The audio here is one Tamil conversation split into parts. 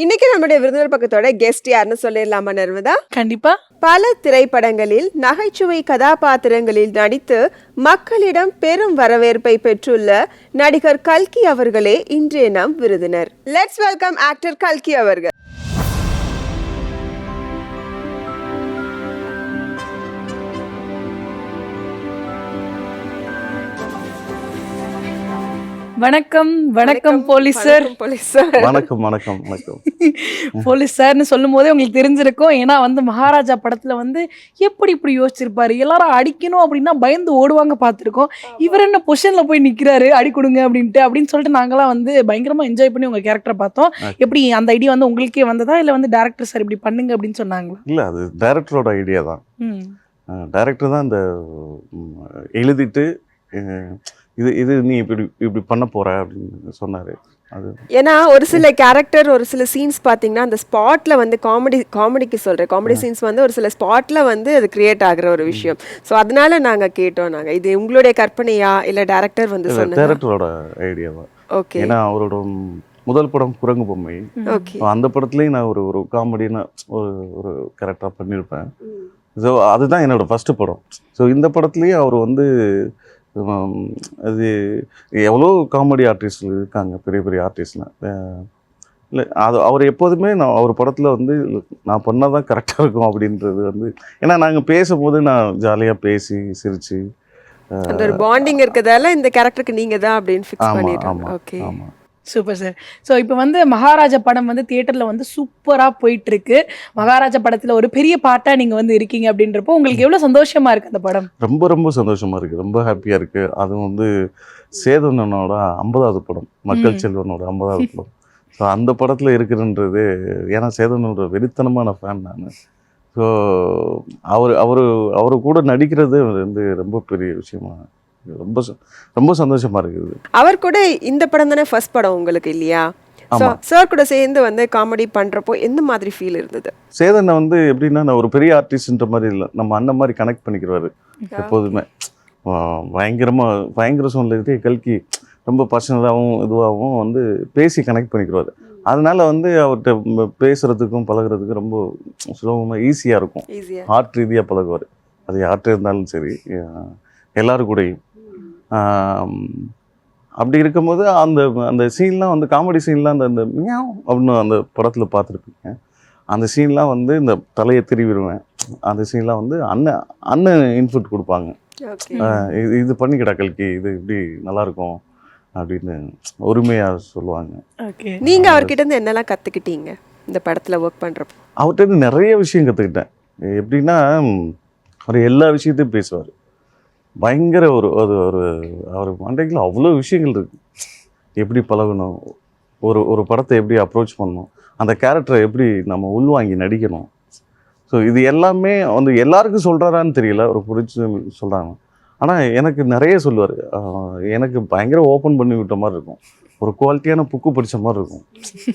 இன்னைக்கு நம்முடைய விருந்தினர் பக்கத்தோட கெஸ்ட் யாருன்னு சொல்லிடலாமா நர்மதா? கண்டிப்பா. பல திரைப்படங்களில் நகைச்சுவை கதாபாத்திரங்களில் நடித்து மக்களிடம் பெரும் வரவேற்பை பெற்றுள்ள நடிகர் கல்கி அவர்களே இன்றைய நம் விருந்தினர். லெட்ஸ் வெல்கம் ஆக்டர் கல்கி அவர்கள். வணக்கம் வணக்கம் போலீஸ் சார். வணக்கம் வணக்கம் வணக்கம். போலீஸ் சார்னு சொல்லும் போதே உங்களுக்கு தெரிஞ்சிருக்கும். ஏன்னா மகாராஜா படத்துல எப்படி இப்படி யோசிச்சிருப்பாரு, எல்லாரும் அடிக்கணும் அப்படின்னா பயந்து ஓடுவாங்க பார்த்துருக்கோம். இவர் என்ன பொசிஷன்ல போய் நிக்கிறாரு, அடி கொடுங்க அப்படின்னு சொல்லிட்டு நாங்களாம் பயங்கரமா என்ஜாய் பண்ணி உங்க கேரக்டரை பார்த்தோம். எப்படி அந்த ஐடியா உங்களுக்கே வந்ததா இல்ல டேரக்டர் சார் இப்படி பண்ணுங்க அப்படின்னு சொன்னாங்களா? இல்ல, அது டைரக்டரோட ஐடியா தான். டைரக்டர் தான் இந்த எழுதிட்டு இது இது நீ இப்படி இப்படி பண்ண போற அப்படின்னு சொன்னாரு. அது ஏன்னா ஒரு சில கேரக்டர் ஒரு சில சீன்ஸ் பார்த்தீங்கன்னா அந்த ஸ்பாட்ல காமெடிக்கு சொல்றேன், காமெடி சீன்ஸ் ஒரு சில ஸ்பாட்ல அது கிரியேட் ஆகுற ஒரு விஷயம். ஸோ அதனால நாங்க கேட்டோம், நாங்க இது உங்களுடைய கற்பனையா இல்ல டைரக்டர் சொன்னாங்க? டைரக்டரோட ஐடியா தான். ஓகே. ஏன்னா அவரோட முதல் படம் குரங்கு பொம்மை, அந்த படத்துலயும் நான் ஒரு ஒரு காமெடினா ஒரு கேரக்டரா பண்ணியிருப்பேன். ஸோ அதுதான் என்னோட ஃபர்ஸ்ட் படம். ஸோ இந்த படத்துலயும் அவர் அது எவ்வளோ காமெடி ஆர்டிஸ்ட் இருக்காங்க, பெரிய பெரிய ஆர்டிஸ்ட்லாம். இல்லை, அது அவர் எப்போதுமே நான் அவர் படத்தில் நான் பண்ணால் தான் கரெக்டாக இருக்கும் அப்படின்றது ஏன்னா நாங்கள் பேசும்போது நான் ஜாலியாக பேசி சிரித்து அந்த ஒரு பாண்டிங் இருக்கிறதால இந்த கேரக்டருக்கு நீங்கள் தான் அப்படின்னு ஃபிக்ஸ் பண்ணிடுறோம். ஓகே, ஆமாம். Super sir. ஸோ இப்போ மகாராஜா படம் தியேட்டரில் சூப்பராக போயிட்டு இருக்கு. மகாராஜா படத்தில் ஒரு பெரிய பாட்டாக நீங்கள் இருக்கீங்க அப்படின்றப்போ உங்களுக்கு எவ்வளோ சந்தோஷமா இருக்கு அந்த படம்? ரொம்ப ரொம்ப சந்தோஷமா இருக்கு, ரொம்ப ஹாப்பியாக இருக்கு. அதுவும் சேதுனனோட 50வது படம், மக்கள் செல்வனோட 50வது படம். ஸோ அந்த படத்தில் இருக்குன்றது, ஏன்னா சேதுனோட வெறித்தனமான ஃபேன் நான். ஸோ அவரு கூட நடிக்கிறது ரொம்ப பெரிய விஷயமா, ரொம்ப ரொம்ப சந்தோஷமா இருக்குது. அவர் கூட இந்த படம் தானே ஃபர்ஸ்ட் படம் உங்களுக்கு இல்லையா? சார் கூட சேர்ந்து காமெடி பண்றப்போ எந்த மாதிரி ஃபீல் இருந்தது? சேதனை எப்படின்னா, நான் ஒரு பெரிய ஆர்டிஸ்ட்ன்ற மாதிரி இல்லை, நம்ம அண்ணன் மாதிரி கனெக்ட் பண்ணிக்கிறாரு எப்போதுமே. பயங்கர சூழ்நிலை கல்கி ரொம்ப பர்சனலாகவும் இதுவாகவும் பேசி கனெக்ட் பண்ணிக்கிறாரு. அதனால அவர்கிட்ட பேசுறதுக்கும் பழகுறதுக்கும் ரொம்ப சுலபமாக ஈஸியாக இருக்கும். ஆர்ட் ரீதியாக பழகுவார். அது யார்கிட்ட இருந்தாலும் சரி, எல்லாரும் கூடயும். அப்படி இருக்கும்போது அந்த அந்த சீன்லாம் காமெடி சீன்லாம் அந்த மியாவ் அப்படின்னு அந்த படத்தில் பார்த்துருப்பீங்க. அந்த சீன்லாம் இந்த தலையை திருவிடுவேன். அந்த சீன்லாம் அண்ணன் இன்புட் கொடுப்பாங்க. இது பண்ணிக்கிடா கல்கி, இது இப்படி நல்லாயிருக்கும் அப்படின்னு உரிமையாக சொல்லுவாங்க. நீங்கள் அவர்கிட்ட இருந்து என்னெல்லாம் கற்றுக்கிட்டீங்க இந்த படத்தில் ஒர்க் பண்ணுறப்போ? அவர்கிட்ட நிறைய விஷயம் கற்றுக்கிட்டேன். எப்படின்னா, அவர் எல்லா விஷயத்தையும் பேசுவார். பயங்கர அவர் மண்டைக்குள்ள அவ்வளோ விஷயங்கள் இருக்குது. எப்படி பழகணும், ஒரு படத்தை எப்படி அப்ரோச் பண்ணணும், அந்த கேரக்டரை எப்படி நம்ம உள்வாங்கி நடிக்கணும். ஸோ இது எல்லாமே எல்லாருக்கும் சொல்கிறாரான்னு தெரியல, ஒரு பிடிச்சி சொல்கிறாங்க. ஆனால் எனக்கு நிறைய சொல்லுவார். எனக்கு பயங்கர ஓப்பன் பண்ணி விட்ட மாதிரி இருக்கும், ஒரு குவாலிட்டியான புக்கு படித்த மாதிரி இருக்கும்.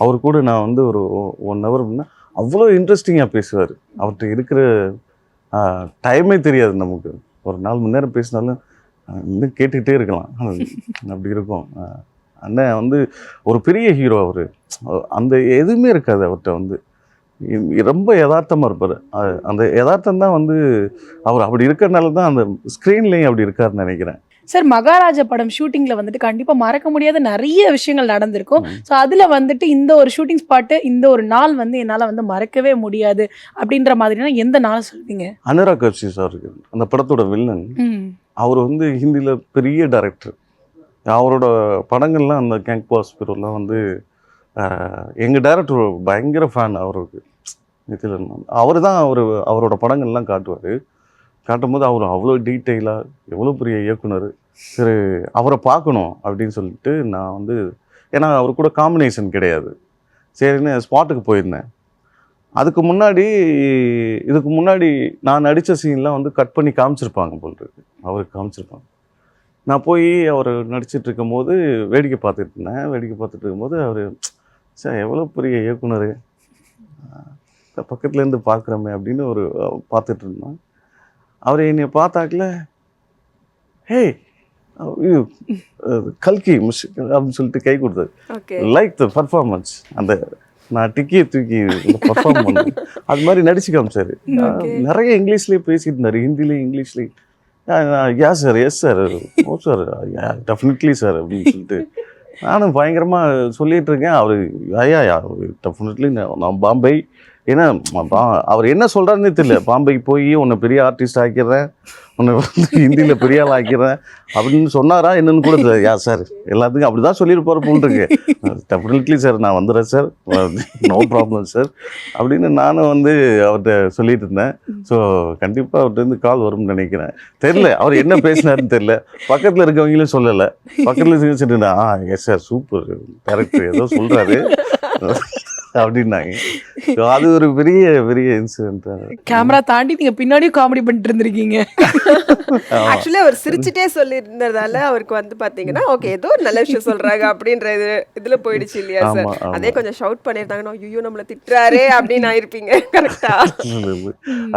அவர் கூட நான் ஒரு 1 hour அப்படின்னா அவ்வளோ இன்ட்ரெஸ்டிங்காக பேசுவார். அவர்கிட்ட இருக்கிற டைமே தெரியாது நமக்கு. ஒரு 4 மணி நேரம் பேசினாலும் இன்னும் கேட்டுக்கிட்டே இருக்கலாம், அப்படி இருக்கும். அண்ணன் ஒரு பெரிய ஹீரோ. அவர் அந்த எதுவுமே இருக்காது அவர்கிட்ட. ரொம்ப யதார்த்தமாக இருப்பார். அந்த யதார்த்தம் தான் அவர் அப்படி இருக்கிறதுனால தான் அந்த ஸ்க்ரீன்லேயும் அப்படி இருக்காருன்னு நினைக்கிறேன். சார், மகாராஜா படம் ஷூட்டிங்கில் கண்டிப்பாக மறக்க முடியாத நிறைய விஷயங்கள் நடந்திருக்கும். ஸோ அதில் இந்த ஒரு ஷூட்டிங் ஸ்பாட்டு, இந்த ஒரு நாள் என்னால் மறக்கவே முடியாது அப்படின்ற மாதிரினா எந்த நாள் சொல்வீங்க? அனுராக் கஷ்யப் சார் இருக்கு, அந்த படத்தோட வில்லன். அவர் ஹிந்தியில் பெரிய டைரக்டர். அவரோட படங்கள்லாம் அந்த கேங்க் பாஸ் பீரோலாம் எங்கள் டைரக்டர் பயங்கர ஃபேன் அவருக்கு. அவர் தான் அவரோட படங்கள்லாம் காட்டும்போது அவர் அவ்வளோ டீட்டெயிலாக, எவ்வளோ பெரிய இயக்குனர், சரி அவரை பார்க்கணும் அப்படின்னு சொல்லிட்டு நான் ஏன்னா அவர் கூட காம்பினேஷன் கிடையாது, சரின்னு ஸ்பாட்டுக்கு போயிருந்தேன். இதுக்கு முன்னாடி நான் நடித்த சீன்லாம் கட் பண்ணி காமிச்சிருப்பாங்க போல் இருக்கு, அவருக்கு காமிச்சிருப்பாங்க. நான் போய் அவர் நடிச்சிட்டு இருக்கும்போது வேடிக்கை பார்த்துட்டு இருந்தேன். வேடிக்கை பார்த்துட்டு இருக்கும்போது அவர், சார் எவ்வளோ பெரிய இயக்குனர், பக்கத்துலேருந்து பார்க்குறோமே அப்படின்னு பார்த்துட்டு இருந்தேன். அவர் என்னை பார்த்தாக்கல, ஹே கல்கி அப்படின்னு சொல்லிட்டு கை கொடுத்தாரு. லைக் த பர்ஃபார்மன்ஸ், அந்த நான் டிக்கியை தூக்கி பர்ஃபார்ம் பண்ணேன். அது மாதிரி நடிச்சு காமிச்சாரு. நிறைய இங்கிலீஷ்லேயே பேசிட்டு இருந்தார், ஹிந்திலையும் இங்கிலீஷ்லேயும். யா சார், எஸ் சார், ஓ சார், டெஃபினெட்லி சார் அப்படின்னு சொல்லிட்டு நானும் பயங்கரமாக சொல்லிட்டு இருக்கேன். அவர் ஐயா டெஃபினெட்லி நான் பாம்பே, ஏன்னா அவர் என்ன சொல்கிறாருன்னே தெரியல. பாம்பேக்கு போய் உன்னை பெரிய ஆர்டிஸ்ட் ஆக்கிடுறேன், உன்னை வந்து ஹிந்தியில் பெரிய ஆள் ஆக்கிடுறேன் அப்படின்னு சொன்னாரா என்னன்னு கூட தெரியல. யா சார் எல்லாத்துக்கும் அப்படி தான் சொல்லிட்டு போகிற போல் இருக்கு. டெஃபினெட்லி சார் நான் வந்துடுறேன் சார், நோ ப்ராப்ளம் சார் அப்படின்னு நானும் வந்து அவர்கிட்ட சொல்லிட்டு இருந்தேன். ஸோ கண்டிப்பாக அவர்கிட்ட கால் வரும்னு நினைக்கிறேன். தெரில அவர் என்ன பேசினாருன்னு தெரில. பக்கத்தில் இருக்கவங்களும் சொல்லலை. பக்கத்தில் சொல்லிட்டு எஸ் சார் சூப்பர் டேரக்டர் ஏதோ சொல்கிறாரு அப்படின்னாங்க. அது ஒரு பெரிய பெரிய இன்சிடென்ட். கேமரா தாண்டி நீங்க பின்னாடியும் காமெடி பண்ணிட்டு இருந்திருக்கீங்க. ஆக்சுவலி அவர் சிரிச்சுட்டே சொல்லியிருந்ததால அவருக்கு வந்து பாத்தீங்கன்னா ஓகே ஏதோ ஒரு நல்ல விஷயம் சொல்றாங்க அப்படின்ற இதுல போயிடுச்சு இல்லையா சார்? அதே கொஞ்சம் ஷவுட் பண்ணியிருந்தாங்கன்னா ஐயோ நம்மள திட்டுறாரே அப்படின்னு ஆயிருப்பீங்க. கரெக்டா?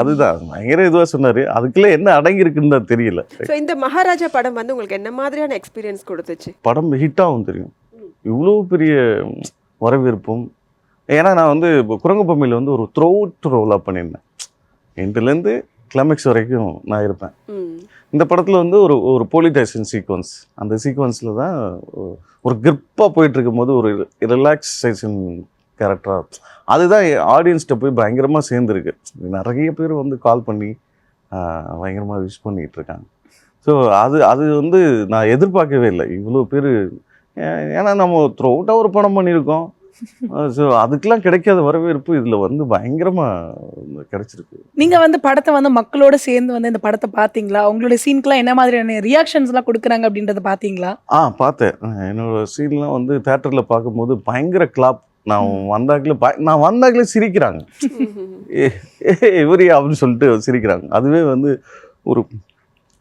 அதுதான் பயங்கர இதுவா சொன்னாரு. அதுக்குள்ள என்ன அடங்கி இருக்குன்னு தான் தெரியல. ஸோ இந்த மகாராஜா படம் வந்து உங்களுக்கு என்ன மாதிரியான எக்ஸ்பீரியன்ஸ் கொடுத்துச்சு? படம் ஹிட் ஆகும் தெரியும், இவ்வளோ பெரிய வரவேற்பும். ஏன்னா நான் வந்து இப்போ குரங்குப்பம்மையில் வந்து ஒரு த்ரோட் ரோலாக பண்ணியிருந்தேன். எண்ட்லேருந்து கிளைமேக்ஸ் வரைக்கும் நான் இருப்பேன். இந்த படத்தில் வந்து ஒரு போலிடைசேஷன் சீக்வன்ஸ், அந்த சீக்வன்ஸில் தான் ஒரு கிரிப்பாக போயிட்டு இருக்கும்போது ஒரு ரிலாக்ஸேஷன் கேரக்டராக அதுதான் ஆடியன்ஸ்கிட்ட போய் பயங்கரமாக சேர்ந்துருக்கு. நிறைய பேர் வந்து கால் பண்ணி பயங்கரமாக விஷ் பண்ணிகிட்டு இருக்காங்க. ஸோ அது வந்து நான் எதிர்பார்க்கவே இல்லை இவ்வளோ பேர். ஏன்னா நம்ம த்ரோட்டாக ஒரு படம் பண்ணியிருக்கோம். ஸோ அதுக்கெல்லாம் கிடைக்காத வரவேற்பு இதில் வந்து பயங்கரமாக கிடைச்சிருக்கு. நீங்கள் வந்து படத்தை வந்து மக்களோட சேர்ந்து வந்து இந்த படத்தை பார்த்தீங்களா? உங்களுடைய சீனுக்குலாம் என்ன மாதிரியான ரியாக்ஷன்ஸ்லாம் கொடுக்குறாங்க அப்படின்றத பார்த்தீங்களா? பார்த்தேன். என்னோட சீன்லாம் வந்து தேட்டரில் பார்க்கும்போது பயங்கர கிளாப். நான் வந்தாக்களே சிரிக்கிறாங்க. இவரியா அப்படின்னு சொல்லிட்டு சிரிக்கிறாங்க. அதுவே வந்து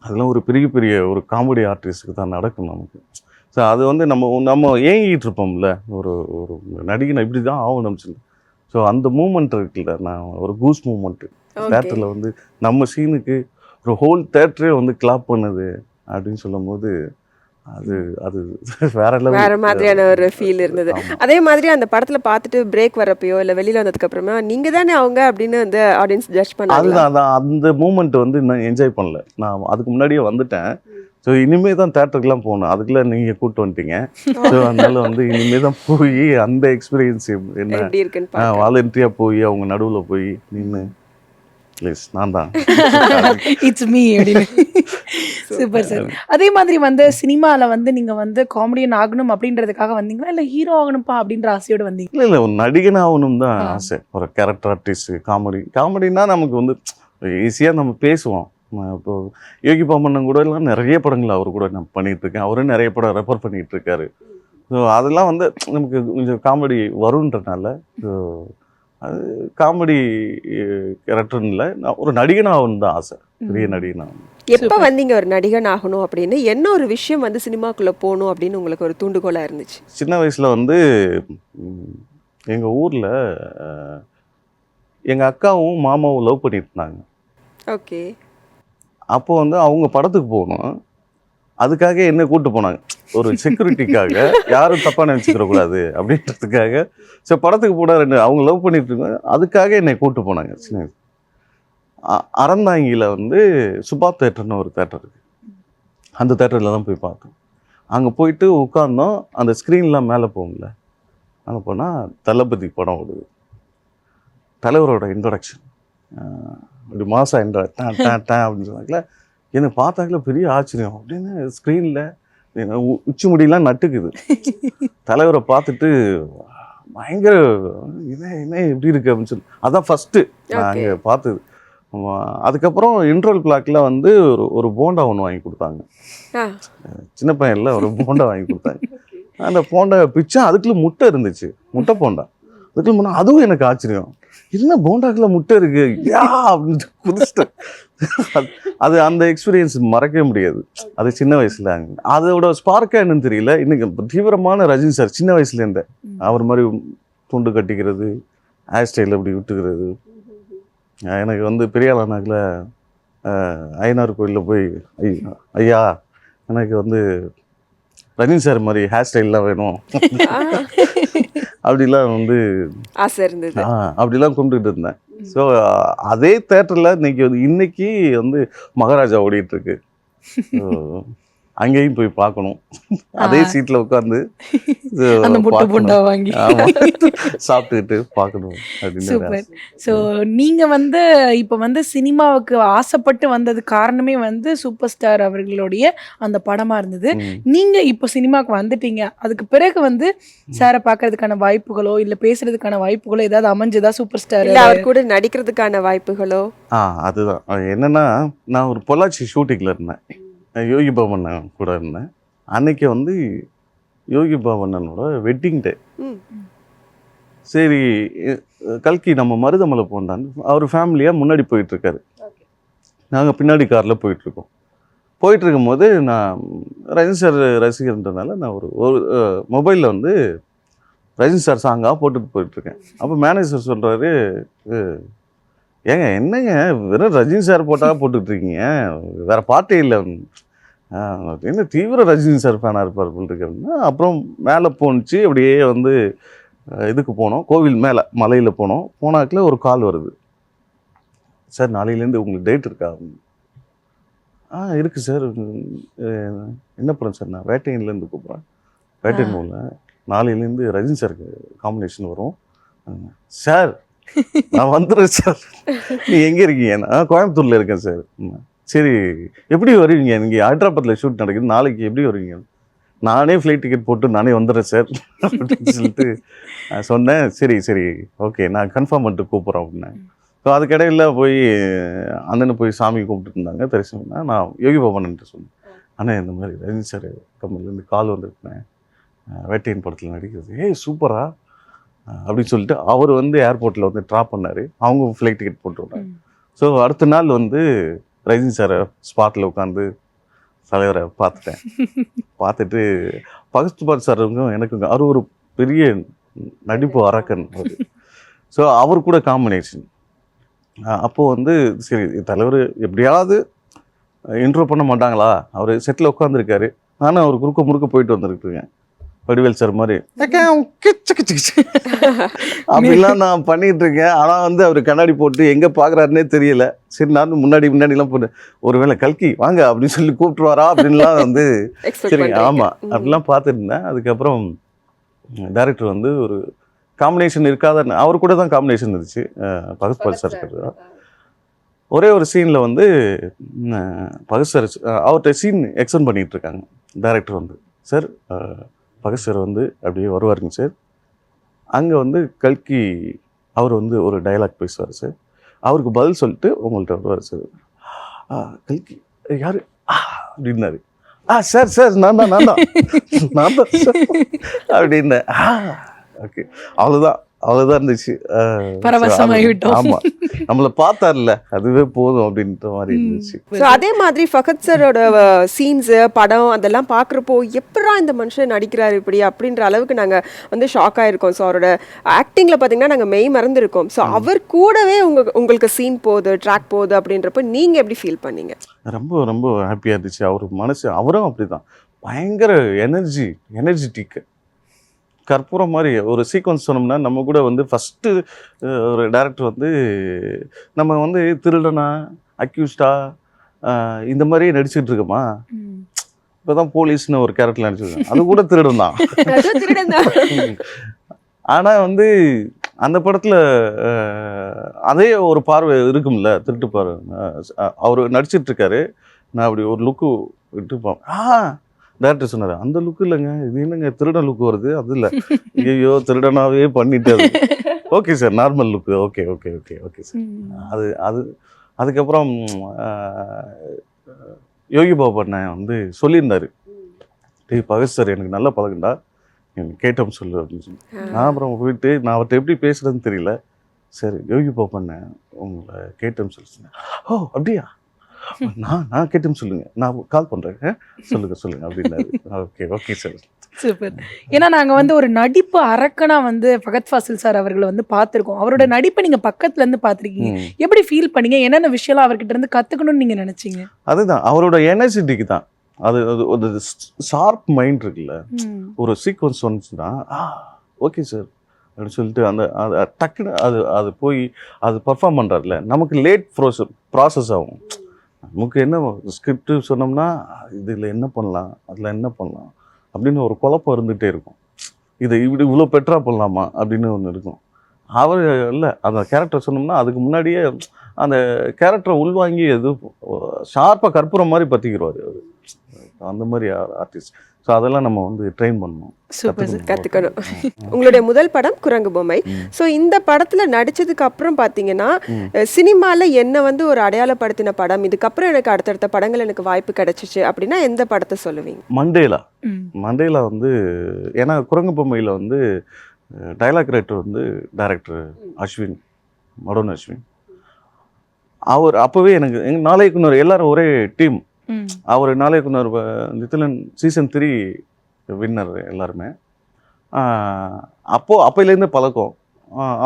அதெல்லாம் ஒரு பெரிய பெரிய ஒரு காமெடி ஆர்டிஸ்ட்டுக்கு தான் நடக்கும் நமக்கு. ஸோ அது வந்து நம்ம ஏங்கிட்டு இருப்போம்ல, ஒரு நடிகை இப்படி தான் ஆகணும் சொல்லி. ஸோ அந்த மூமெண்ட் இருக்குல்ல, நான் ஒரு கூஸ் மூமெண்ட்டு தேட்டரில் வந்து நம்ம சீனுக்கு ஒரு ஹோல் தேட்டரே வந்து கிளாப் பண்ணுது அப்படின்னு சொல்லும் போது அது வேற மாதிரியான ஒரு ஃபீல் இருந்தது. அதே மாதிரி அந்த படத்துல பார்த்துட்டு பிரேக் வரப்பையோ இல்லை வெளியில வந்ததுக்கு அப்புறமா நீங்க தானே அவங்க அப்படின்னு வந்து ஆடியன்ஸ் ஜட்ஜ் பண்ணாங்க. அதுதான் அந்த மூமெண்ட் வந்து நான் என்ஜாய் பண்ணல. நான் அதுக்கு முன்னாடியே வந்துட்டேன். ஸோ இனிமே தான் தேட்டருக்குலாம் போகணும். அதுக்குள்ள நீங்கள் கூப்பிட்டு வந்துட்டீங்க. ஸோ அதனால வந்து இனிமே தான் போய் அந்த எக்ஸ்பீரியன்ஸ் என்ன வாலண்டியாக போய் அவங்க நடுவில் போய் நின்று ப்ளீஸ் நான் தான் இட்ஸ் மீ அப்படின்னு. Super sir. அதே மாதிரி வந்து சினிமாவில் வந்து நீங்கள் வந்து காமெடியன் ஆகணும் அப்படின்றதுக்காக வந்தீங்களா இல்லை ஹீரோ ஆகணும்ப்பா அப்படின்ற ஆசையோடு வந்தீங்க? இல்லை ஒரு நடிகன் ஆகணும் தான் ஆசை. ஒரு கேரக்டர் ஆர்டிஸ்ட் காமெடினா நமக்கு வந்து ஈஸியாக நம்ம பேசுவோம். இப்போ யோகி பாமன்னன் கூட எல்லாம் நிறைய படங்கள் அவர் கூட நான் பண்ணிகிட்டு இருக்கேன். அவரும் நிறைய படம் ரெஃபர் பண்ணிகிட்டு இருக்காரு. ஸோ அதெல்லாம் வந்து நமக்கு கொஞ்சம் காமெடி வருன்றனால ஸோ அது காமெடி கேரக்டர்னு இல்லை, நான் ஒரு நடிகன் ஆகணும் தான் ஆசை, பெரிய நடிகன் ஆகணும். எப்போ வந்தீங்க ஒரு நடிகன் ஆகணும் அப்படின்னு? என்ன ஒரு விஷயம் வந்து சினிமாக்குள்ளே போகணும் அப்படின்னு உங்களுக்கு ஒரு தூண்டுகோலாக இருந்துச்சு? சின்ன வயசில் வந்து எங்கள் ஊரில் எங்கள் அக்காவும் மாமாவும் லவ் பண்ணிட்டு இருந்தாங்க. ஓகே. அப்போ வந்து அவங்க படத்துக்கு போகணும், அதுக்காக என்ன கூப்பிட்டு போனாங்க. ஒரு செக்யூரிட்டிக்காக, யாரும் தப்பாக நினச்சிக்கிற கூடாது அப்படின்றதுக்காக. ஸோ படத்துக்கு போட அவங்க லவ் பண்ணிட்டு இருக்காங்க, அதுக்காக என்னை கூப்பிட்டு போனாங்க. சின்ன அறந்தாங்கியில் வந்து சுபா தேட்டர்னு ஒரு தேட்டர் இருக்குது. அந்த தேட்டரில் தான் போய் பார்த்தோம். அங்கே போயிட்டு உட்கார்ந்தோம். அந்த ஸ்க்ரீன்லாம் மேலே போகும்ல, அங்கே போனால் தளபதி படம் ஓடுது. தலைவரோட இன்ட்ரொடக்ஷன் அப்படி மாதம் அப்படின்னு சொன்னாங்களே, என்னை பார்த்தாங்களே பெரிய ஆச்சரியம். அப்படின்னு ஸ்க்ரீனில் உச்சி முடியெல்லாம் நட்டுக்குது. தலைவரை பார்த்துட்டு பயங்கர என்ன எப்படி இருக்கு அப்படின்னு சொல்லி அதான் ஃபஸ்ட்டு நான் அங்கே பார்த்தது. அதுக்கப்புறம் இன்ட்ரோல் பிளாக்ல வந்து ஒரு போண்டா ஒன்று வாங்கி கொடுத்தாங்க. சின்ன பையன்ல ஒரு போண்டா வாங்கி கொடுத்தாங்க. அந்த போண்டா பிச்சா அதுக்குள்ள முட்டை இருந்துச்சு, முட்டை போண்டா. அதுக்குள்ள முன்னா அதுவும் எனக்கு ஆச்சரியம், என்ன போண்டாக்குள்ள முட்டை இருக்கு யா அப்படின்னு குதிச்சிட்டேன். அது அந்த எக்ஸ்பீரியன்ஸ் மறக்கவே முடியாது. அது சின்ன வயசுல அதோட ஸ்பார்க்கா என்னன்னு தெரியல. இன்னைக்கு தீவிரமான ரஜினி சார் சின்ன வயசுல இருந்தேன். அவர் மாதிரி துண்டு கட்டிக்கிறது, ஹேர் ஸ்டைல் அப்படி விட்டுக்கிறது. எனக்கு வந்து பெரியாளானாக்கில் ஐயனார் கோயிலில் போய் ஐயா எனக்கு வந்து ரஜினி சார் மாதிரி ஹேர் ஸ்டைல்லாம் வேணும் அப்படிலாம் வந்து ஆசை இருந்தது. அப்படிலாம் கொண்டுகிட்டு இருந்தேன். ஸோ அதே தேட்டரில் இன்னைக்கு வந்து மகாராஜா ஓடிட்டு இருக்கு. So, அங்கேயும் போய் பார்க்கணும். அதே சீட்டில் உட்காந்து அந்த முட்டை போண்டா வாங்கி சாப்பிட்டுக்கிட்டு பார்க்கணும் அப்படின்னு. சூப்பர். ஸோ நீங்க வந்து இப்போ வந்து சினிமாவுக்கு ஆசைப்பட்டு வந்தது காரணமே வந்து சூப்பர் ஸ்டார் அவர்களுடைய அந்த படமா இருந்தது. நீங்க இப்போ சினிமாவுக்கு வந்துட்டீங்க, அதுக்கு பிறகு வந்து சாரை பார்க்கறதுக்கான வாய்ப்புகளோ இல்ல பேசுறதுக்கான வாய்ப்புகளோ ஏதாவது அமைஞ்சதா சூப்பர் ஸ்டார்? இல்ல அவர் கூட நடிக்கிறதுக்கான வாய்ப்புகளோ? அதுதான் என்னன்னா, நான் ஒரு பொள்ளாச்சி ஷூட்டிங்கில் இருந்தேன். யோகி பாபு கூட இருந்தேன். அன்னைக்கு வந்து யோகி பாபு அண்ணனோட வெட்டிங் டே. சரி, கல்கி நம்ம மருதமலை போண்டான்னு அவர் ஃபேமிலியாக முன்னாடி போயிட்டுருக்காரு, நாங்கள் பின்னாடி காரில் போயிட்டுருக்கோம். போயிட்டுருக்கும்போது நான் ரஜினி சார் ரசிகர்ன்றதுனால நான் ஒரு மொபைலில் வந்து ரஜினி சார் சாங்காக போட்டுட்டு போயிட்டுருக்கேன். அப்போ மேனேஜர் சொல்கிறாரு, ஏங்க என்னங்க வெறும் ரஜினி சார் போட்டுட்ருக்கீங்க, வேறு பாட்டே இல்லை, என்ன தீவிர ரஜினி சார் ஃபேனாக இருப்பார் போல் இருக்கு அப்படின்னா. அப்புறம் மேலே போணுச்சு, அப்படியே வந்து இதுக்கு போனோம், கோவில் மேலே மலையில் போனோம். போனாக்கில் ஒரு கால் வருது, சார் நாளையிலேருந்து உங்களுக்கு டேட் இருக்கா? இருக்குது சார். என்ன படம் சார்? நான் வேட்டையன்லேருந்து கூப்பிட்றேன். வேட்டையன் மூலம் நாளையிலேருந்து ரஜினி சாருக்கு காம்பினேஷன் வரும் சார். நான் வந்துடுறேன் சார். நீ எங்கே இருக்கீங்க? நான் கோயம்புத்தூரில் இருக்கேன் சார். சரி, எப்படி வருவீங்க? நீங்கள் ஹைதராபாத்தில் ஷூட் நடக்குது, நாளைக்கு எப்படி வருவீங்க? நானே ஃப்ளைட் டிக்கெட் போட்டு நானே வந்துடுறேன் சார் அப்படின்னு சொல்லிட்டு சொன்னேன். சரி சரி ஓகே, நான் கன்ஃபார்ம் பண்ணிட்டு கூப்பிட்றேன் அப்படின்னேன். ஸோ அதுக்கிடையில் போய் அண்ணனை போய் சாமி கும்பிட்டு இருந்தாங்க, தரிசனம்னா நான் யோகி பாபன்ட்டு சொன்னேன், அண்ணா இந்த மாதிரி ரஜினி சார் கம்பெனிலேருந்து கால் வந்துருக்கேன், வேட்டையன் படத்தில் நடிக்கிறது. ஏய் சூப்பரா அப்படின்னு சொல்லிட்டு அவர் வந்து ஏர்போர்ட்டில் வந்து ட்ராப் பண்ணார். அவங்க ஃப்ளைட் டிக்கெட் போட்டுருவாங்க. ஸோ அடுத்த நாள் வந்து ரஜினி சாரை ஸ்பாட்டில் உட்காந்து தலைவரை பார்த்துட்டேன். பார்த்துட்டு பகத் சாருக்கும் எனக்குங்க அவர் ஒரு பெரிய நடிப்பு அரக்கன் அவர். ஸோ அவர் கூட காம்பினேஷன். அப்போது வந்து சரி தலைவர் எப்படியாவது இன்ட்ரோ பண்ண மாட்டாங்களா, அவர் செட்டில் உட்காந்துருக்காரு, நானும் அவர் குறுக்க முறுக்க போயிட்டு வந்துருக்குறேன். வடிவேல் சார் மாதிரி அப்படிலாம் நான் பண்ணிட்டு இருக்கேன். ஆனால் வந்து அவர் கண்ணாடி போட்டு எங்கே பார்க்குறாருன்னே தெரியல. சரி நான் முன்னாடிலாம் போட்டு ஒருவேளை கல்கி வாங்க அப்படின்னு சொல்லி கூப்பிட்டுருவாரா அப்படின்லாம் வந்து சரி ஆமாம் அப்படிலாம் பார்த்துட்டு இருந்தேன். அதுக்கப்புறம் டைரக்டர் வந்து ஒரு காம்பினேஷன் இருக்காத, அவர் கூட தான் காம்பினேஷன் இருந்துச்சு பகத் சார் இருக்கிறது. ஒரே ஒரு சீனில் வந்து பகத் சார் அவர்கிட்ட சீன் எக்ஸ்டெண்ட் பண்ணிகிட்டு இருக்காங்க. டைரக்டர் வந்து சார் பகத் சார் வந்து அப்படியே வருவாருங்க சார். அங்கே வந்து கல்கி அவர் வந்து ஒரு டைலாக் பேசுவார் சார், அவருக்கு பதில் சொல்லிட்டு உங்கள்கிட்ட வருவார் சார். கல்கி யார் அப்படின்னாரு. சார் சார் நான் தான் சார் அப்படின்னேன். ஓகே அவ்வளோதான் இருந்துச்சு. ஆமாம், நம்மளை பார்த்தார்ல அதுவே போதும் அப்படின்ற மாதிரி இருந்துச்சு. ஸோ அதே மாதிரி ஃபகத் சாரோட சீன்ஸு படம் அதெல்லாம் பார்க்குறப்போ எப்படா இந்த மனுஷன் நடிக்கிறாரு இப்படி அப்படின்ற அளவுக்கு நாங்கள் வந்து ஷாக் ஆகிருக்கோம். ஸோ அவரோட ஆக்டிங்கில் பார்த்தீங்கன்னா நாங்கள் மெய் மறந்துருக்கோம். ஸோ அவர் கூடவே உங்களுக்கு சீன் போகுது, ட்ராக் போகுது அப்படின்றப்ப நீங்கள் எப்படி ஃபீல் பண்ணீங்க? ரொம்ப ரொம்ப ஹாப்பியாக இருந்துச்சு. அவர் மனசு அவரும் அப்படி தான், பயங்கர எனர்ஜெட்டிக்கு கற்பூரம் மாதிரி. ஒரு சீக்வன்ஸ் சொன்னோம்னா நம்ம கூட வந்து ஃபஸ்ட்டு ஒரு டைரக்டர் வந்து நம்ம வந்து திருடனா அக்யூஸ்டா இந்த மாதிரியே நடிச்சுட்டு இருக்கோமா, இப்போ தான் போலீஸ்னு ஒரு கேரக்டர் நடிச்சிருக்கேன், அது கூட திருடன் தான். ஆனால் வந்து அந்த படத்தில் அதே ஒரு பார்வை இருக்கும்ல, திருட்டு பார்வை. அவர் நடிச்சிட்ருக்காரு, நான் அப்படி ஒரு லுக்கு விட்டுப்போம். டேரக்டர் சொன்னார், அந்த லுக்கு இல்லைங்க, இது என்னங்க திருடன் லுக்கு வருது, அது இல்லை, ஐயோ திருடனாவே பண்ணிட்டு. Okay sir normal look, okay okay okay okay sir. அதுக்கப்புறம் யோகி பாபு அண்ணன் வந்து சொல்லியிருந்தார், டேய் பகத் சார் எனக்கு நல்ல பழகண்டா, எனக்கு கேட்டோம் சொல்லு அப்படின்னு சொல்லி. நான் அப்புறம் போயிட்டு நான் அவர்கிட்ட எப்படி பேசுகிறேன்னு தெரியல, சரி யோகி பாபு அண்ணன் உங்களை கேட்டோம் சொல்லி சொன்னேன். ஓ அப்படியா, நான் கேட்டேன்னு சொல்லுங்க, நான் கால் பண்றேன், சொல்லுங்க அப்படின்னாரு. Okay okay sir. சூப்பர். ஏன்னா நாங்க வந்து ஒரு நடிப்பு அரக்கனா வந்து ஃபகத் ஃபாசில் சார் அவர்களை வந்து பார்த்துருக்கோம். அவரோட நடிப்பை நீங்க பக்கத்துல இருந்து பார்த்துருக்கீங்க, எப்படி ஃபீல் பண்ணீங்க? என்னென்ன விஷயம்லாம் அவர்கிட்ட இருந்து கத்துக்கணும்னு நீங்க நினைச்சீங்க? அதுதான் அவரோட எனர்ஜெட்டிக்கு தான். அது ஷார்ப் மைண்ட் இருக்குல்ல, ஒரு சீக்வன்ஸ் வந்துச்சுன்னா ஓகே சார் அப்படின்னு சொல்லிட்டு அந்த அது டக்குன்னு அது போய் அது பர்ஃபார்ம் பண்ணுறாருல, நமக்கு லேட் ப்ராசஸ் ஆகும். நமக்கு என்ன ஸ்கிரிப்ட் சொன்னோம்னா இதில் என்ன பண்ணலாம், அதில் என்ன பண்ணலாம் அப்படின்னு ஒரு குழப்பம் இருந்துகிட்டே இருக்கும். இது இவ்வளோ பெட்டராக பண்ணலாமா அப்படின்னு ஒன்று இருக்கும். அவர் இல்லை, அந்த கேரக்டர் சொன்னோம்னா அதுக்கு முன்னாடியே அந்த கேரக்டரை உள்வாங்கி எது ஷார்ப்பாக கற்பூரம் மாதிரி பற்றிக்கிடுவார் அவர். அந்த மாதிரி ஆர்டிஸ்ட். ஸோ அதெல்லாம் நம்ம வந்து ட்ரெயின் பண்ணணும், சூப்பர் சார், கற்றுக்கணும். உங்களுடைய முதல் படம் குரங்கு பொம்மை. ஸோ இந்த படத்தில் நடித்ததுக்கு அப்புறம் பார்த்தீங்கன்னா சினிமாவில் என்னை வந்து ஒரு அடையாளப்படுத்தின படம், இதுக்கப்புறம் எனக்கு அடுத்தடுத்த படங்கள் எனக்கு வாய்ப்பு கிடைச்சிச்சு அப்படின்னா எந்த படத்தை சொல்லுவீங்க? மண்டேலா வந்து, ஏன்னா குரங்கு பொம்மையில் வந்து டைலாக் ரைட்டர் வந்து டைரக்டர் அஸ்வின், மடோன் அஸ்வின். அவர் அப்போவே எனக்கு எங்கள் நாளைக்குனர் எல்லாரும் ஒரே டீம். அவர் நாளைக்குனர் நித்திலன் சீசன் 3 வின்னர் எல்லாருமே. அப்போலேருந்து பழக்கம்.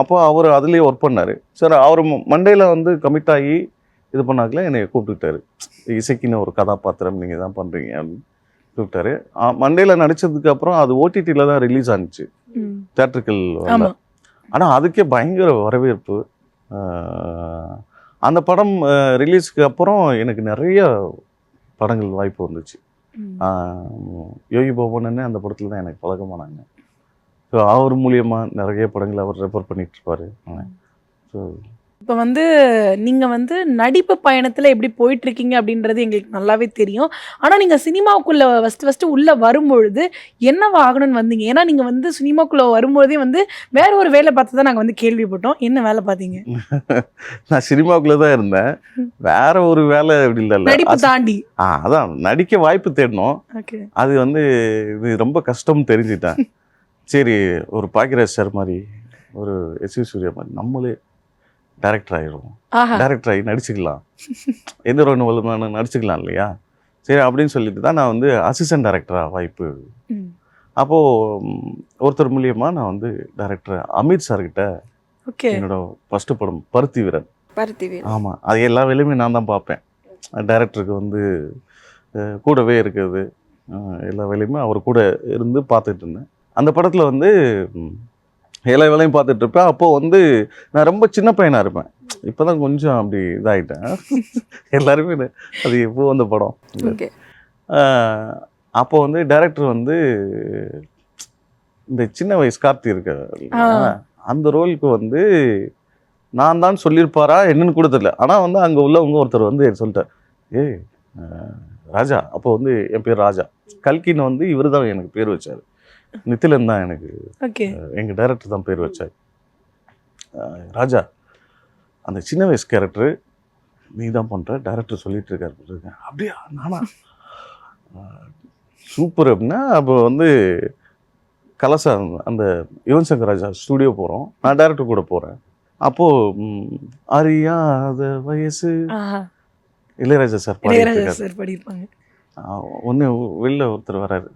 அப்போ அவர் அதுலேயே ஒர்க் பண்ணார். சார் அவர் மண்டேல வந்து கமிட் ஆகி இது பண்ணாக்கல என்னை கூப்பிட்டுட்டாரு. இசைக்குன்னு ஒரு கதாபாத்திரம் நீங்கள் தான் பண்ணுறீங்க அப்படின்னு கூப்பிட்டாரு. மண்டேல நடித்ததுக்கு அப்புறம் அது ஓடிடியில் தான் ரிலீஸ் ஆனிச்சு, தியேட்டர்கள். ஆனால் அதுக்கே பயங்கர வரவேற்பு. அந்த படம் ரிலீஸ்க்கு அப்புறம் எனக்கு நிறைய படங்கள் வாய்ப்பு வந்துச்சு. யோகி பாபுன்னு அந்த படத்தில் தான் எனக்கு பழக்கமானாங்க. ஸோ அவர் மூலியமாக நிறைய படங்கள் அவர் ரெஃபர் பண்ணிட்டு இருப்பார். ஸோ இப்போ வந்து நீங்கள் வந்து நடிப்பு பயணத்தில் எப்படி போயிட்டுருக்கீங்க அப்படின்றது எங்களுக்கு நல்லாவே தெரியும். ஆனால் நீங்கள் சினிமாவுக்குள்ளே ஃபஸ்ட்டு உள்ளே வரும்பொழுது என்னவா ஆகணும்னு வந்தீங்க? ஏன்னா நீங்கள் வந்து சினிமாக்குள்ளே வரும்போதே வந்து வேற ஒரு வேலை பார்த்து தான் நாங்கள் வந்து கேள்விப்பட்டோம். என்ன வேலை பார்த்தீங்க? நான் சினிமாவுக்குள்ளே தான் இருந்தேன், வேற ஒரு வேலை அப்படி இல்லை. நடிப்பு தாண்டி அதான் நடிக்க வாய்ப்பு தேடணும். ஓகே, அது வந்து இது ரொம்ப கஷ்டம்னு தெரிஞ்சுட்டேன். சரி, ஒரு பாக்கியராஜ் சார் மாதிரி, ஒரு எஸ்.வி. சூர்யா மாதிரி நம்மளே டைரக்டர் ஆகிடுவோம், டைரக்டர் ஆகி நடிச்சுக்கலாம், எந்த ஒரு நடிச்சுக்கலாம் இல்லையா? சரி அப்படின்னு சொல்லிட்டு தான் நான் வந்து அசிஸ்டன்ட் டைரக்டராக வாய்ப்பு. அப்போது ஒருத்தர் மூலியமாக நான் வந்து டைரக்டர் அமித் சார்கிட்ட என்னோட ஃபஸ்ட்டு படம் பருத்தி வீரன். ஆமாம், அது எல்லா வேலையுமே நான் தான் பார்ப்பேன். டைரக்டருக்கு வந்து கூடவே இருக்கிறது, எல்லா வேலையுமே அவர் கூட இருந்து பார்த்துட்டு இருந்தேன். அந்த படத்தில் வந்து எல்லா வேலையும் பார்த்துட்டு இருப்பேன். அப்போது வந்து நான் ரொம்ப சின்ன பையனாக இருப்பேன். இப்போ தான் கொஞ்சம் அப்படி இதாகிட்டேன். எல்லாருமே அது எப்போ அந்த படம். அப்போ வந்து டைரக்டர் வந்து இந்த சின்ன வயசு கார்த்தி இருக்க அந்த ரோலுக்கு வந்து நான் தான் சொல்லியிருப்பாரா என்னன்னு கூட தெரியல. ஆனால் வந்து அங்கே உள்ளவங்க ஒருத்தர் வந்து சொல்லிட்டார், ஏய் ராஜா. அப்போ வந்து என் பேர் ராஜா. கல்கின்னு வந்து இவர் தான் எனக்கு பேர் வச்சார். நித்திலன் தான் எனக்கு, எங்கள் டைரக்டர் தான் பேர் வச்சார். ராஜா, அந்த சின்ன வயசு கேரக்டரு நீ தான் பண்ணுற, டைரக்டர் சொல்லிட்டு இருக்காரு. அப்படியா? நானா? சூப்பர் அப்படின்னா. அப்போ வந்து கலசா அந்த யுவன் சங்கர் ராஜா ஸ்டூடியோ போகிறோம், நான் டைரக்டர் கூட போகிறேன். அப்போது அறியாத வயசு இளையராஜா சார் பாடியிருப்பாங்க. ஒன்று வெளில ஒருத்தர் வராரு,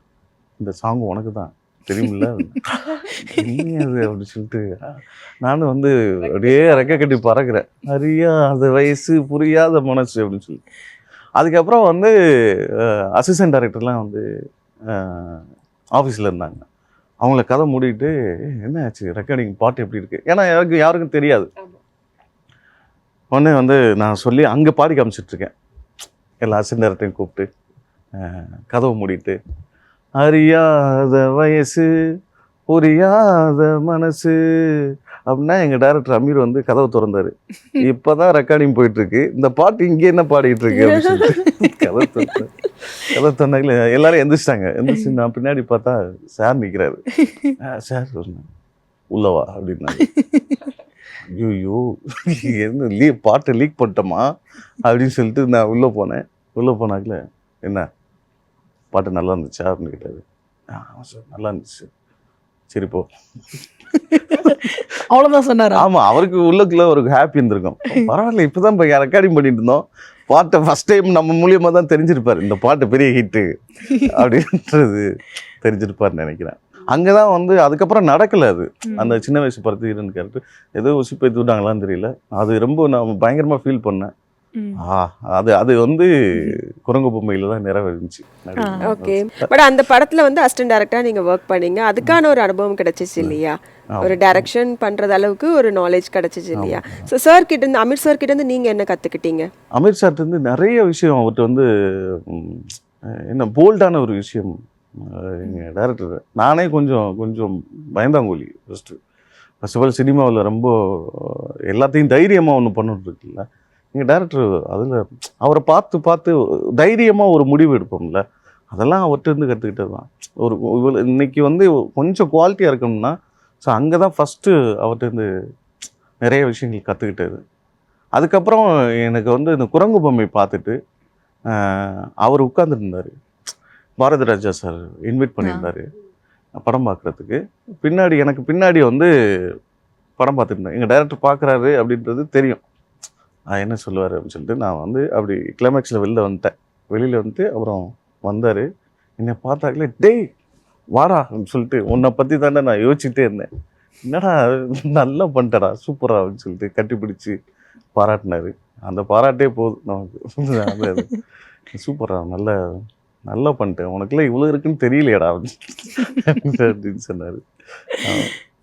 இந்த சாங் உனக்கு தான் தெரியுமில்ல அது அப்படின்னு சொல்லிட்டு நானும் வந்து அப்படியே ரெக்க கட்டி பறக்கிறேன். அறியாத வயசு புரியாத மனசு அப்படின்னு சொல்லி. அதுக்கப்புறம் வந்து அசிஸ்டன்ட் டைரக்டர்லாம் வந்து ஆஃபீஸில் இருந்தாங்க. அவங்கள கதை மூடிட்டு என்ன ஆச்சு, ரெக்கார்டிங் பாட்டு எப்படி இருக்குது, ஏன்னா யாருக்கும் தெரியாது. உடனே வந்து நான் சொல்லி அங்கே பாடி காமிச்சிட்ருக்கேன். எல்லா அசிஸ்டன்ட் டைரக்டரையும் கூப்பிட்டு கதவை மூடிட்டு, அறியாத வயசு புரியாத மனசு அப்படின்னா எங்கள் டைரக்டர் அமீர் வந்து கதவை திறந்தாரு. இப்போ தான் ரெக்கார்டிங் போயிட்டுருக்கு, இந்த பாட்டு இங்கே என்ன பாடிட்டு இருக்கு அப்படின்னு சொல்லிட்டு கதை திறந்தாங்களே எல்லாரும் எந்திரிச்சிட்டாங்க. எந்திரிச்சு நான் பின்னாடி பார்த்தா சார் நிற்கிறாரு. சார் உள்ளவா அப்படின்னாரு. ஐயோ என்ன பாட்டை லீக் பண்ணிட்டோமா அப்படின்னு சொல்லிட்டு நான் உள்ளே போனேன். உள்ளே போனாக்கல என்ன பாட்டு நல்லா இருந்துச்சா அப்படின்னு கேட்டாரு. ஆமாம் சார் நல்லா இருந்துச்சு. சரி போ, அவ்வளோதான் சொன்னார். ஆமாம், அவருக்கு உள்ளக்குள்ள ஒரு ஹாப்பி இருந்திருக்கும். பரவாயில்ல, இப்போ தான் இப்போ ரெக்கார்டிங் பண்ணிட்டு இருந்தோம், பாட்டை ஃபஸ்ட் டைம் நம்ம மூலியமாக தான் தெரிஞ்சிருப்பார், இந்த பாட்டு பெரிய ஹிட்டு அப்படின்றது தெரிஞ்சிருப்பார்னு நினைக்கிறேன். அங்கே தான் வந்து அதுக்கப்புறம் நடக்கலை அது. அந்த சின்ன வயசு பருத்தி வீரன் கேரக்டர் ஏதோ உசி போய் விட்டாங்களான்னு தெரியல. அது ரொம்ப நான் பயங்கரமாக ஃபீல் பண்ணேன். அது அது வந்து குரங்கு பொம்மையில தான் நிறைவேறிச்சு. ஓகே. பட் அந்த படத்துல வந்து அசிஸ்டன்ட் டைரக்டரா நீங்க ஒர்க் பண்ணீங்க. அதுக்கான ஒரு அனுபவம் கிடைச்சிச்சு இல்லையா? ஒரு டைரக்ஷன் பண்றது அளவுக்கு ஒரு நாலேஜ் கிடைச்சிச்சு இல்லையா? ஸோ சார் கிட்ட இருந்து, அமீர் சார் கிட்ட இருந்து நீங்க என்ன கத்துக்கிட்டீங்க? அமீர் சார்ட்ட இருந்து நிறைய விஷயம் அவர்கிட்ட வந்து என்ன போல்டான ஒரு விஷயம். எங்கள் டைரக்டர் நானே கொஞ்சம் கொஞ்சம் பயந்தாங்கோலி ஃபஸ்ட்டு. ஃபர்ஸ்ட் ஆஃப் ஆல் சினிமாவில் ரொம்ப எல்லாத்தையும் தைரியமாக ஒன்று பண்ணிட்டு இருக்குல்ல, எங்கள் டைரக்டர் அதில் அவரை பார்த்து பார்த்து தைரியமாக ஒரு முடிவு எடுப்போம்ல, அதெல்லாம் அவர்கிட்ட இருந்து கற்றுக்கிட்டது தான். ஒரு இன்னைக்கு வந்து கொஞ்சம் குவாலிட்டியாக இருக்கணும்னா ஸோ அங்கே தான் ஃபஸ்ட்டு அவர்கிட்ட நிறைய விஷயங்கள் கற்றுக்கிட்டது. அதுக்கப்புறம் எனக்கு வந்து இந்த குரங்கு பொம்மை பார்த்துட்டு அவர் உட்காந்துருந்தார், பாரதி ராஜா சார் இன்வைட் பண்ணியிருந்தார் படம் பார்க்குறதுக்கு. எனக்கு பின்னாடி வந்து படம் பார்த்துருந்தேன். எங்கள் டைரக்டர் பார்க்குறாரு அப்படின்றது தெரியும், என்ன சொல்லுவார் அப்படின்னு சொல்லிட்டு நான் வந்து அப்படி கிளைமேக்ஸில் வெளியில் வந்துட்டு அப்புறம் வந்தார். என்னை பார்த்தாங்களே, டேய் வாடா அப்படின்னு சொல்லிட்டு, உன்னை பற்றி தானே நான் யோசிச்சுட்டே இருந்தேன், என்னடா நல்லா பண்ணிட்டடா சூப்பரா அப்படின்னு சொல்லிட்டு கட்டிப்பிடிச்சு பாராட்டினாரு. அந்த பாராட்டே போதும் நமக்கு. சூப்பரா நல்லா பண்ணிட்டேன், உனக்குலாம் இவ்வளோ இருக்குன்னு தெரியலையடா அப்படின்னு சொன்னார்.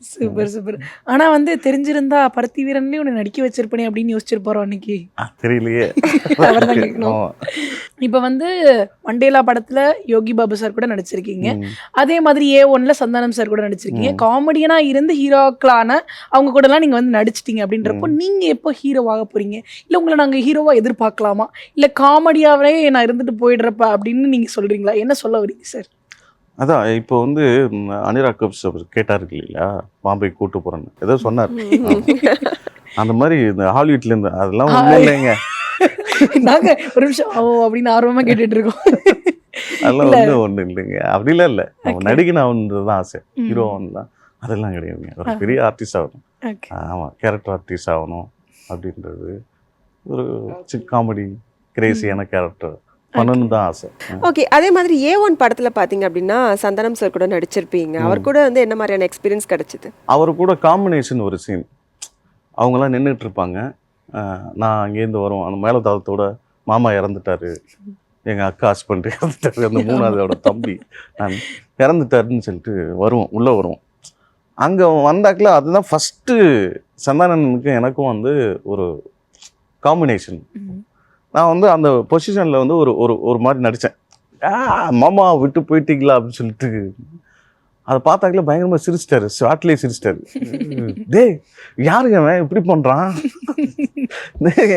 Super super. ஆனா வந்து தெரிஞ்சிருந்தா பருத்தி வீரன்லயும் உன்னை நடிக்க வச்சிருப்பேனே அப்படின்னு யோசிச்சிருப்பாரோ அன்னைக்கு? தெரியலையே. அவர்தான் கேட்கணும். இப்ப வந்து மண்டேலா படத்துல யோகி பாபு சார் கூட நடிச்சிருக்கீங்க, அதே மாதிரி A1ல சந்தானம் சார் கூட நடிச்சிருக்கீங்க. காமெடியனா இருந்து ஹீரோக்களான அவங்க கூட எல்லாம் நீங்க வந்து நடிச்சிட்டீங்க. அப்படின்றப்போ நீங்க எப்போ ஹீரோவாக போறீங்க? இல்ல உங்களை நாங்க ஹீரோவா எதிர்பார்க்கலாமா, இல்ல காமெடியாவே நான் இருந்துட்டு போயிடுறப்ப அப்படின்னு நீங்க சொல்றீங்களா? என்ன சொல்ல வரீங்க சார்? அதான் இப்போ வந்து அனிராக் கபூர் கேட்டாரு இல்லையா, பாம்பே கூட்டு போறேன்னு ஏதோ சொன்னார். அந்த மாதிரி இந்த ஹாலிவுட்ல இருந்து அதெல்லாம் ஒண்ணும் இல்லைங்க. நாங்க ஒரு நிமிஷம் அப்படின்னு ஆர்வமா கேட்டுட்டு இருக்கோம். அதெல்லாம் ஒண்ணும் இல்லைங்க, அப்படிலாம் இல்லை. அவன் நடிகனாகணுன்றதுதான் ஆசை, ஹீரோ ஆகணும்லாம் அதெல்லாம் கிடையாதுங்க. ஒரு பெரிய ஆர்டிஸ்ட் ஆகணும், ஆமா கேரக்டர் ஆர்டிஸ்ட் ஆகணும் அப்படின்றது. ஒரு காமெடி கிரேசியான கேரக்டர் பண்ணணும் தான் ஆசை. ஓகே. அதே மாதிரி A1 படத்துல பாத்தீங்க அப்படின்னா சந்தானம் சார் கூட நடிச்சிருப்பீங்க. அவர் கூட வந்து என்ன மாதிரியான எக்ஸ்பீரியன்ஸ் கிடைச்சது? அவர் கூட காம்பினேஷன் ஒரு சீன், அவங்களாம் நின்றுட்டு இருப்பாங்க, நான் அங்கேருந்து வரும், அந்த மேலதாளத்தோட மாமா இறந்துட்டாரு, எங்கள் அக்கா ஹஸ்பண்ட் இறந்துட்டாரு, அந்த மூணாவதோட தம்பி நான் இறந்துட்டாருன்னு சொல்லிட்டு உள்ளே வருவோம். அங்கே வந்தாக்கில் அதுதான் ஃபஸ்ட்டு சந்தானனுக்கும் எனக்கும் வந்து ஒரு காம்பினேஷன். நான் வந்து அந்த பொசிஷனில் வந்து ஒரு மாதிரி நடித்தேன், மாமா விட்டு போயிட்டீங்களா அப்படின்னு சொல்லிட்டு. அதை பார்த்தாக்கல பயங்கரமாக சிரிச்சிட்டாரு, ஷார்ட்லேயே சிரிச்சிட்டாரு. டேய் யாருங்க அவன் இப்படி பண்ணுறான்,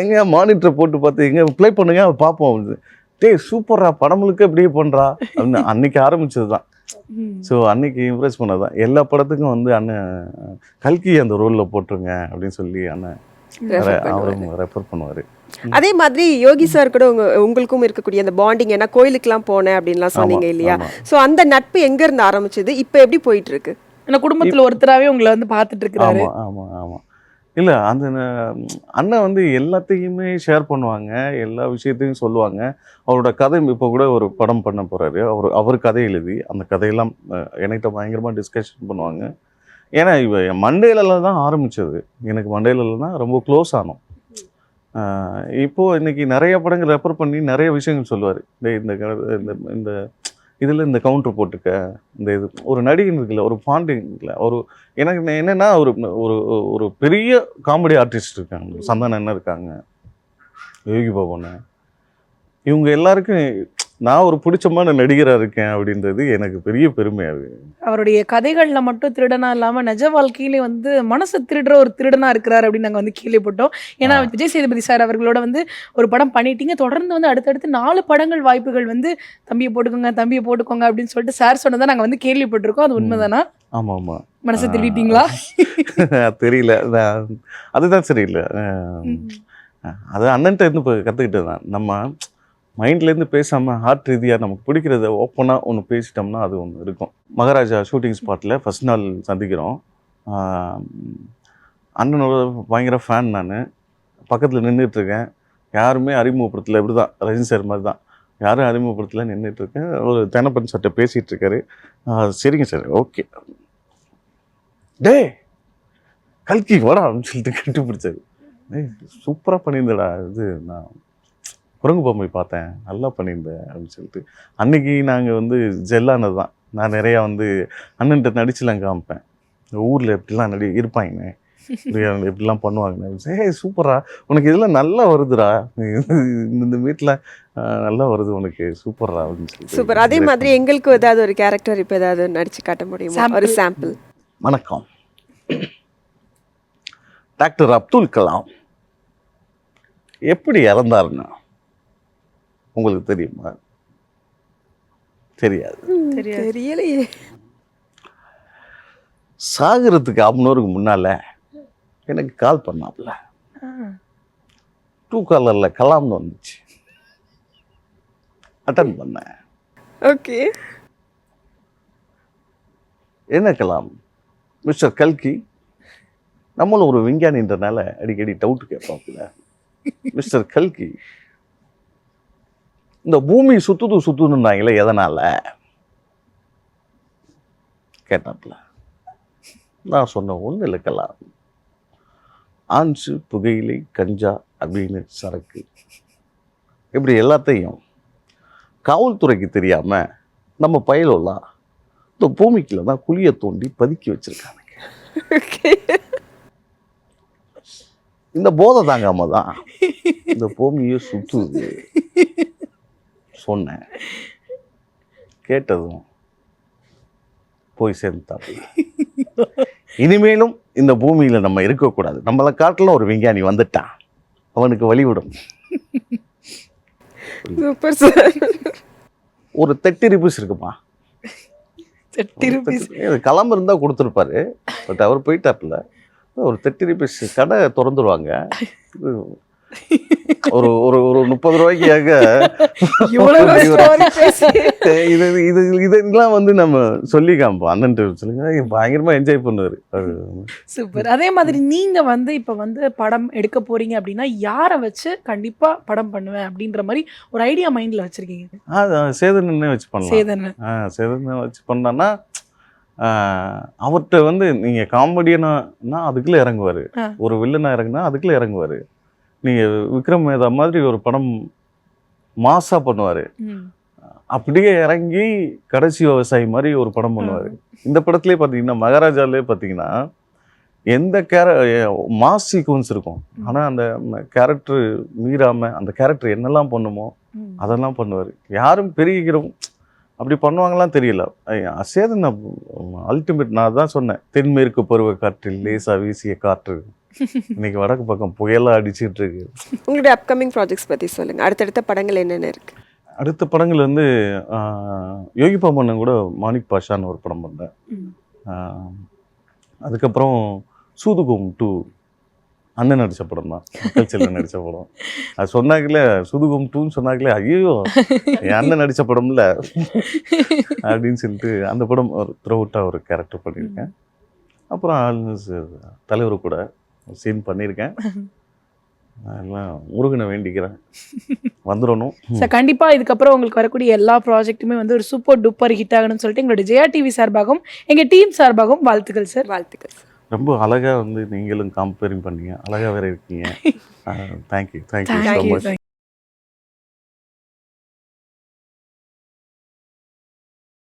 எங்கே மானிட்டரை போட்டு பார்த்து எங்கே ப்ளே பண்ணுங்க பார்ப்போம் அப்படின்னு. டேய் சூப்பர்ரா, படமுழுக்க இப்படியே பண்ணுறா அப்படின்னு அன்னைக்கு ஆரம்பிச்சது தான். ஸோ அன்னைக்கு இம்ப்ரெஸ் பண்ணது தான். எல்லா படத்துக்கும் வந்து அண்ணன் கல்கி அந்த ரோலில் போட்டுருங்க அப்படின்னு சொல்லி அண்ணன் அவரும் ரெஃபர் பண்ணுவார். அதே மாதிரி யோகி சார் கூட உங்களுக்கும் இருக்கக்கூடிய அந்த பாண்டிங், ஏன்னா கோயிலுக்குலாம் போனேன் அப்படின்லாம் சொன்னீங்க இல்லையா? ஸோ அந்த நட்பு எங்க இருந்து ஆரம்பிச்சது, இப்போ எப்படி போயிட்டு இருக்கு? ஏன்னா குடும்பத்துல ஒருத்தராகவே உங்களை வந்து பார்த்துட்டு இருக்கிறாரு. ஆமாம் இல்லை, அந்த அண்ணன் வந்து எல்லாத்தையுமே ஷேர் பண்ணுவாங்க, எல்லா விஷயத்தையும் சொல்லுவாங்க. அவரோட கதை இப்போ கூட ஒரு படம் பண்ண போகிறாரு, அவர் கதை எழுதி அந்த கதையெல்லாம் என்கிட்ட பயங்கரமாக டிஸ்கஷன் பண்ணுவாங்க. ஏன்னா இவ மண்டேலில் தான் ஆரம்பித்தது, எனக்கு மண்டேலில் தான் ரொம்ப க்ளோஸ் ஆனோம். இப்போது இன்றைக்கி நிறைய படங்கள் ரெஃபர் பண்ணி நிறைய விஷயங்கள் சொல்லுவார். இந்த இதில் இந்த கவுண்டர் போட்டுக்க, இந்த இது ஒரு நடிகன் இருக்குல்ல, ஒரு பாண்டிங் இருக்குல்ல, எனக்கு என்னென்னா ஒரு பெரிய காமெடி ஆர்டிஸ்ட் இருக்காங்க, சந்தானம் இருக்காங்க, யோகி பாபு, இவங்க எல்லாருக்கும் நான் ஒரு பிடிச்சமான நடிகராக இருக்கேன் அப்படின்றது எனக்கு பெரிய பெருமையாக இருக்கு. அவருடைய கதைகளில் மட்டும் திருடனா இல்லாமல் நிஜ வாழ்க்கையிலே வந்து மனசை திருடுற ஒரு திருடனா இருக்கிறார் அப்படின்னு நாங்கள் வந்து கேள்விப்பட்டோம். ஏன்னா விஜய் சேதுபதி சார் அவர்களோட வந்து ஒரு படம் பண்ணிட்டீங்க, தொடர்ந்து வந்து அடுத்தடுத்து 4 படங்கள் வாய்ப்புகள் வந்து தம்பியை போட்டுக்கோங்க அப்படின்னு சொல்லிட்டு சார் சொன்னதை நாங்கள் வந்து கேள்விப்பட்டிருக்கோம். அது உண்மைதானா? ஆமாம். மனசை திருடிட்டீங்களா? தெரியல, அதுதான் சரியில்லை. அது அண்ணன்ட்ட இருந்து இப்போ கற்றுக்கிட்டது தான். நம்ம மைண்ட்லேருந்து பேசாமல் ஹார்ட் ரீதியாக நமக்கு பிடிக்கிறத ஓப்பனாக ஒன்று பேசிட்டோம்னா அது ஒன்று இருக்கும். மகாராஜா ஷூட்டிங் ஸ்பாட்டில் ஃபஸ்ட் நாள் சந்திக்கிறோம். அண்ணனோட பயங்கர ஃபேன், நான் பக்கத்தில் நின்றுட்டுருக்கேன், யாருமே அறிமுகப்படுத்தலை, இப்படி தான் ரஜினி சார் மாதிரி தான், யாரும் அறிமுகப்படுத்தலை, நின்றுட்டுருக்கேன். ஒரு தெனப்பன் சட்டை பேசிகிட்டு இருக்காரு. சரிங்க சார், ஓகே, டே கல்கி வாடா அப்படின்னு சொல்லிட்டு கண்டுபிடிச்சாரு. சூப்பராக பண்ணியிருந்தடா, இது நான் குரங்கு பொம்மை பார்த்தேன், நல்லா பண்ணியிருந்தேன் அப்படின்னு சொல்லிட்டு. அன்னைக்கு நாங்கள் வந்து ஜெல்லானது தான். நான் நிறையா வந்து அண்ணன்ட்ட நடிச்சுலாம் காமிப்பேன், ஊரில் எப்படிலாம் இருப்பாங்க, எப்படிலாம் பண்ணுவாங்க. சூப்பரா உனக்கு இதெல்லாம் நல்லா வருதுடா, இந்த வீட்டில் நல்லா வருது உனக்கு, சூப்பரா அப்படின்னு சொல்லிட்டு. சூப்பர். அதே மாதிரி எங்களுக்கும் ஏதாவது ஒரு கேரக்டர் இப்போ ஏதாவது நடிச்சு காட்ட முடியுமா? ஒரு சாம்பிள். வணக்கம். டாக்டர் அப்துல் கலாம் எப்படி இறந்தாருன்னா உங்களுக்கு தெரியுமா? தெரியாது. தெரியலையே. சாகிறதுக்கு 1/2 முன்னால எனக்கு கால் பண்ணாப்புல, ட்ரூ காலர்ல கலாம்னு வந்துச்சு, அட்டன் பண்ணேன். ஓகே. என்ன கலாம்? மிஸ்டர் கல்கி, நம்மளும் ஒரு விஞ்ஞானின்றனால அடிக்கடி டவுட் கேட்பாப்புல. மிஸ்டர் கல்கி, இந்த பூமி சுத்துதுன்னாங்களே எதனால கேட்டாப்புல. நான் சொன்ன ஒண்ணு இல்லை கலாம், ஆன்சு, புகையிலை, கஞ்சா அப்படின்னு சரக்கு, இப்படி எல்லாத்தையும் காவல்துறைக்கு தெரியாம நம்ம பயலெல்லாம் இந்த பூமிக்குள்ள தான் குழியை தோண்டி பதுக்கி வச்சிருக்காங்க. இந்த போதை தாங்காம தான் இந்த பூமியை சுத்துது சொன்னேன். கேட்டதும் போய் சேர்ந்தாப்புல. இனிமேலும் இந்த பூமியில நம்ம இருக்கக்கூடாது, நம்மளை காட்டில ஒரு விஞ்ஞானி வந்துட்டான், அவனுக்கு வழிவிடும். Super sir. ஒரு 30 ரூபீஸ் இருக்குமா? 30 rupees. கிளம்பு இருந்தா கொடுத்துருப்பாரு, பட் அவர் போயிட்டாப்புல. ஒரு 30 ரூபீஸ் கடை திறந்துருவாங்க. ஒரு ஒரு ஒரு 30 ரூபாய்க்காக இதெல்லாம் வந்து நம்ம சொல்லி காமிப்போம். அண்ணன் சொல்லுங்க, பயங்கரமா என்ஜாய் பண்ணுவாரு. சூப்பர். அதே மாதிரி நீங்க வந்து இப்ப வந்து படம் எடுக்க போறீங்க அப்படின்னா யாரை வச்சு கண்டிப்பா படம் பண்ணுவேன் அப்படின்ற மாதிரி ஒரு ஐடியா மைண்ட்ல வச்சிருக்கீங்க? சேதனே வச்சு பண்ணலாம். சேதனை வச்சு பண்ணான்னா அவர்கிட்ட வந்து நீங்க காமெடியனா அதுக்குள்ள இறங்குவாரு, ஒரு வில்லனா இறங்குனா அதுக்குள்ள இறங்குவாரு. நீங்க விக்ரம் மேதா மாதிரி ஒரு படம் மாசா பண்ணுவாரு, அப்படியே இறங்கி கடைசி விவசாயி மாதிரி ஒரு படம் பண்ணுவாரு. இந்த படத்துலயே பாத்தீங்கன்னா மகாராஜாலே பாத்தீங்கன்னா எந்த மாஸ் சீக்வன்ஸ் இருக்கும், ஆனா அந்த கேரக்டர் மீறாம அந்த கேரக்டர் என்னெல்லாம் பண்ணுமோ அதெல்லாம் பண்ணுவாரு. யாரும் பெரிய ஹீரோ அப்படி பண்ணுவாங்கலாம் தெரியல. சேதன் அல்டிமேட். நான் தான் சொன்னேன், தென்மேற்கு பருவ காற்றில் லேசா வீசிய காற்று, இன்னைக்கு வடக்கு பக்கம் புயலா அடிச்சுட்டு இருக்கு. உங்களுடைய அப்கமிங் ப்ராஜெக்ட்ஸ் பத்தி சொல்லுங்க. அடுத்தடுத்த படங்கள் என்னென்ன இருக்கு? அடுத்த படங்கள் வந்து யோகி பாமன் கூட மாணிக் பாஷான்னு ஒரு படம் பண்ணேன். அதுக்கப்புறம் சூதுகும் 2 அண்ணன் நடித்த படம் தான், மக்கள் செல்வன் நடித்த படம். அது சொன்னாங்களே சூதுகும் 2ன்னு சொன்னாங்களே, ஐயோ என் அண்ணன் நடித்த படம்ல அப்படின்னு சொல்லிட்டு அந்த படம் ஒரு த்ரூஅவுட்டாக ஒரு கேரக்டர் பண்ணியிருக்கேன். அப்புறம் தலைவர் கூட சீன் பண்ணியிருக்கேன். எல்லாம் முருகனை வேண்டிக்கிறேன் வந்துடணும். சார் கண்டிப்பா இதுக்கப்புறம் உங்களுக்கு வரக்கூடிய எல்லா ப்ராஜெக்ட்டுமே வந்து ஒரு சூப்பர் டூப்பர் ஹிட் ஆகணும்னு சொல்லிட்டு எங்களோட ஜெயா டிவி சார்பாகவும் எங்க டீம் சார்பாகவும் வாழ்த்துக்கள் சார். வாழ்த்துக்கள். ரொம்ப அழகா வந்து நீங்களும் கம்பேரிங் பண்ணீங்க, அழகா வேற இருக்கீங்க. Thank you so much.